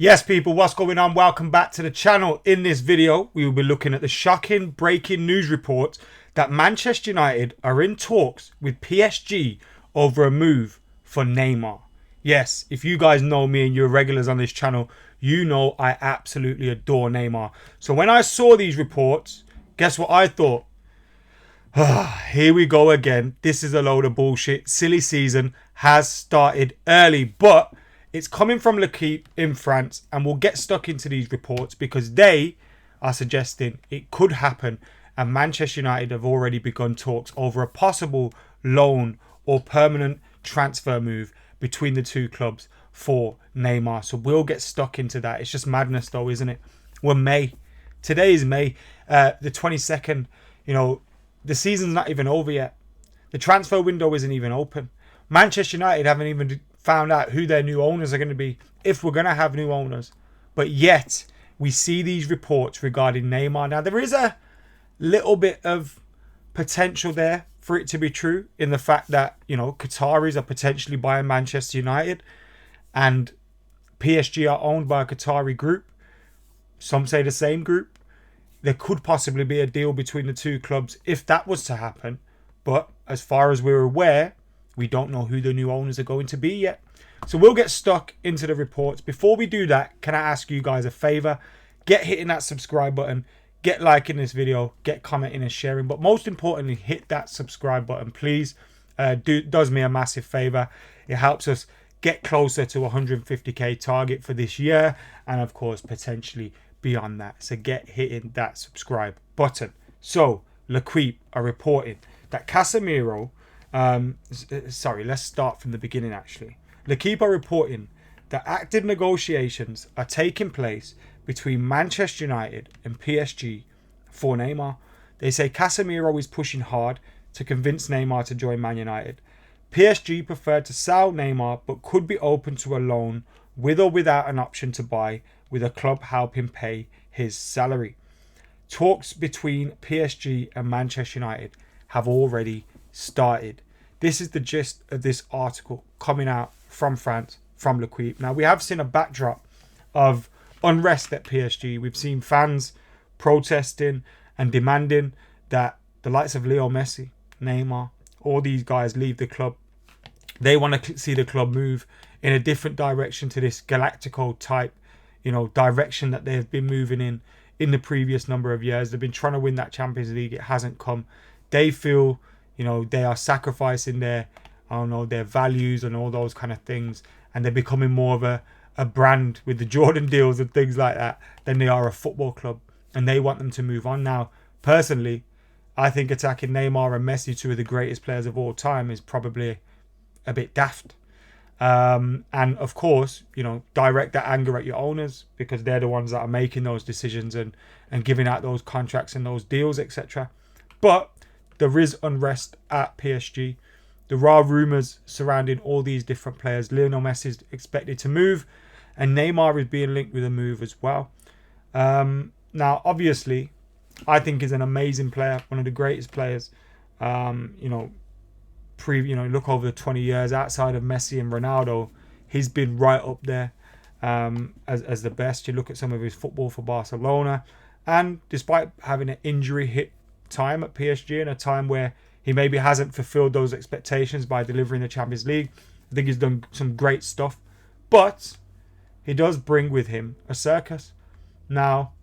Yes, people, what's going on? Welcome back to the channel. In this video, we will be looking at the shocking breaking news report that Manchester United are in talks with PSG over a move for Neymar. Yes, if you guys know me and you're regulars on this channel, you know I absolutely adore Neymar. So when I saw these reports, guess what I thought? Here we go again. This is a load of bullshit. Silly season has started early, but it's coming from L'Equipe in France, and we'll get stuck into these reports because they are suggesting it could happen, and Manchester United have already begun talks over a possible loan or permanent transfer move between the two clubs for Neymar. So we'll get stuck into that. It's just madness though, isn't it? We're May. Today is May, the 22nd. You know, the season's not even over yet. The transfer window isn't even open. Manchester United haven't even found out who their new owners are going to be, if we're going to have new owners. But yet, we see these reports regarding Neymar. Now, there is a little bit of potential there for it to be true, in the fact that, you know, Qataris are potentially buying Manchester United, and PSG are owned by a Qatari group. Some say the same group. There could possibly be a deal between the two clubs if that was to happen. But as far as we're aware, we don't know who the new owners are going to be yet. So we'll get stuck into the reports. Before we do that, can I ask you guys a favor? Get hitting that subscribe button. Get liking this video. Get commenting and sharing. But most importantly, hit that subscribe button, please. Does me a massive favor. It helps us get closer to 150k target for this year. And of course, potentially beyond that. So get hitting that subscribe button. So L'Equipe are reporting that Casemiro... sorry, let's start from the beginning actually. L'Equipe are reporting that active negotiations are taking place between Manchester United and PSG for Neymar. They say Casemiro is pushing hard to convince Neymar to join Man United. PSG preferred to sell Neymar but could be open to a loan with or without an option to buy, with a club helping pay his salary. Talks between PSG and Manchester United have already started. This is the gist of this article coming out from France, from L'Equipe. Now, we have seen a backdrop of unrest at PSG. We've seen fans protesting and demanding that the likes of Leo Messi, Neymar, all these guys leave the club. They want to see the club move in a different direction to this Galactico type, you know, direction that they've been moving in the previous number of years. They've been trying to win that Champions League. It hasn't come. They feel, you know, they are sacrificing their, I don't know, their values and all those kind of things. And they're becoming more of a brand with the Jordan deals and things like that than they are a football club. And they want them to move on. Now, personally, I think attacking Neymar and Messi, two of the greatest players of all time, is probably a bit daft. And of course, you know, direct that anger at your owners, because they're the ones that are making those decisions and giving out those contracts and those deals, etc. But there is unrest at PSG. There are rumours surrounding all these different players. Lionel Messi is expected to move, and Neymar is being linked with a move as well. Now, obviously, I think he's an amazing player, one of the greatest players. You know, look over the 20 years outside of Messi and Ronaldo, he's been right up there as the best. You look at some of his football for Barcelona, and despite having an injury hit time at PSG, and a time where he maybe hasn't fulfilled those expectations by delivering the Champions League, I think he's done some great stuff, but he does bring with him a circus. Now,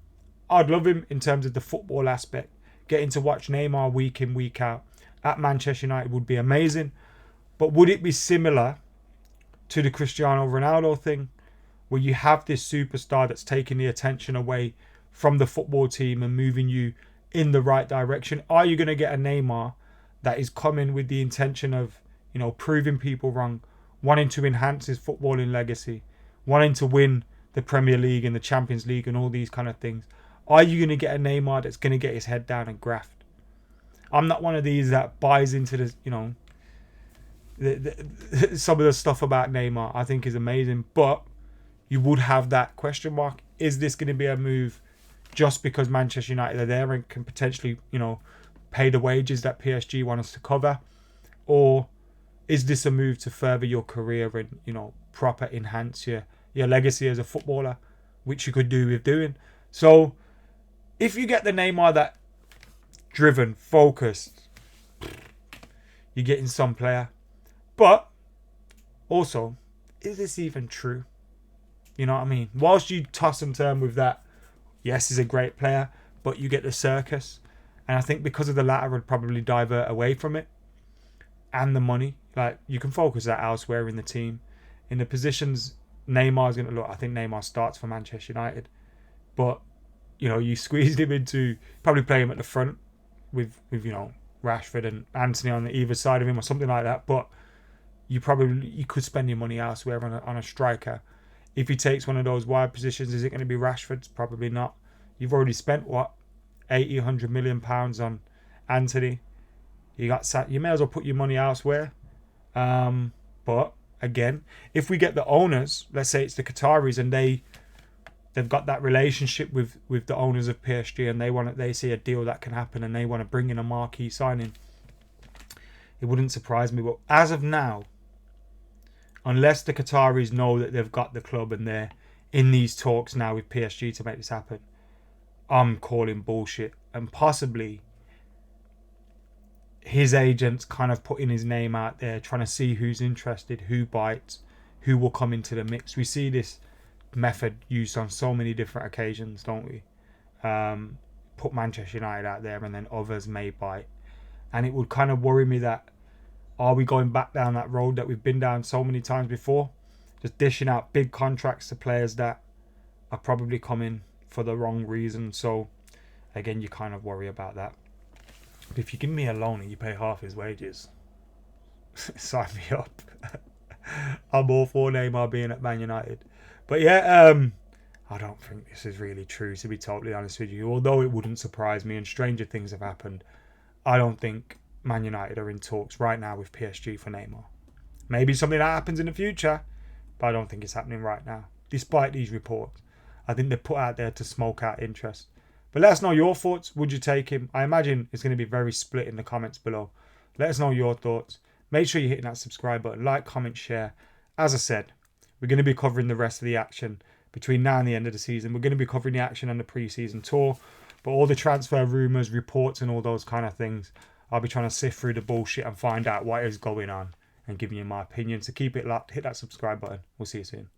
I'd love him in terms of the football aspect. Getting to watch Neymar week in, week out at Manchester United would be amazing. But would it be similar to the Cristiano Ronaldo thing, where you have this superstar that's taking the attention away from the football team and moving you in the right direction? Are you going to get a Neymar that is coming with the intention of, you know, proving people wrong, wanting to enhance his footballing legacy, wanting to win the Premier League and the Champions League and all these kind of things? Are you going to get a Neymar that's going to get his head down and graft? I'm not one of these that buys into this, you know, some of the stuff about Neymar I think is amazing, but you would have that question mark. Is this going to be a move just because Manchester United are there and can potentially, you know, pay the wages that PSG want us to cover? Or is this a move to further your career and, you know, proper enhance your legacy as a footballer? which you could do with doing. So if you get the Neymar that driven, focused, you're getting some player. But also, is this even true? You know what I mean? Whilst you toss and turn with that, yes, he's a great player, but you get the circus. And I think because of the latter, would probably divert away from it. And the money. Like, you can focus that elsewhere in the team. In the positions Neymar's going to look, I think Neymar starts for Manchester United. But, you know, you squeezed him into, probably play him at the front with you know, Rashford and Anthony on either side of him or something like that. But you could spend your money elsewhere on a striker. If he takes one of those wide positions, is it going to be Rashford? Probably not. You've already spent, what, 80, 100 million pounds on Anthony. You may as well put your money elsewhere. But again, if we get the owners, let's say it's the Qataris, and they've got that relationship with the owners of PSG, and they see a deal that can happen, and they want to bring in a marquee signing, it wouldn't surprise me. But as of now, unless the Qataris know that they've got the club and they're in these talks now with PSG to make this happen, I'm calling bullshit. And possibly his agent's kind of putting his name out there, trying to see who's interested, who bites, who will come into the mix. We see this method used on so many different occasions, don't we? Put Manchester United out there and then others may bite. And it would kind of worry me that, are we going back down that road that we've been down so many times before? Just dishing out big contracts to players that are probably coming for the wrong reason. So, again, you kind of worry about that. But if you give me a loan and you pay half his wages, sign me up. I'm all for Neymar being at Man United. But yeah, I don't think this is really true, to be totally honest with you. Although it wouldn't surprise me and stranger things have happened, I don't think Man United are in talks right now with PSG for Neymar. Maybe something that happens in the future, but I don't think it's happening right now, despite these reports. I think they're put out there to smoke out interest. But let us know your thoughts. Would you take him? I imagine it's going to be very split in the comments below. Let us know your thoughts. Make sure you're hitting that subscribe button. Like, comment, share. As I said, we're going to be covering the rest of the action between now and the end of the season. We're going to be covering the action on the pre-season tour. But all the transfer rumours, reports and all those kind of things, I'll be trying to sift through the bullshit and find out what is going on and giving you my opinion. So keep it locked. Hit that subscribe button. We'll see you soon.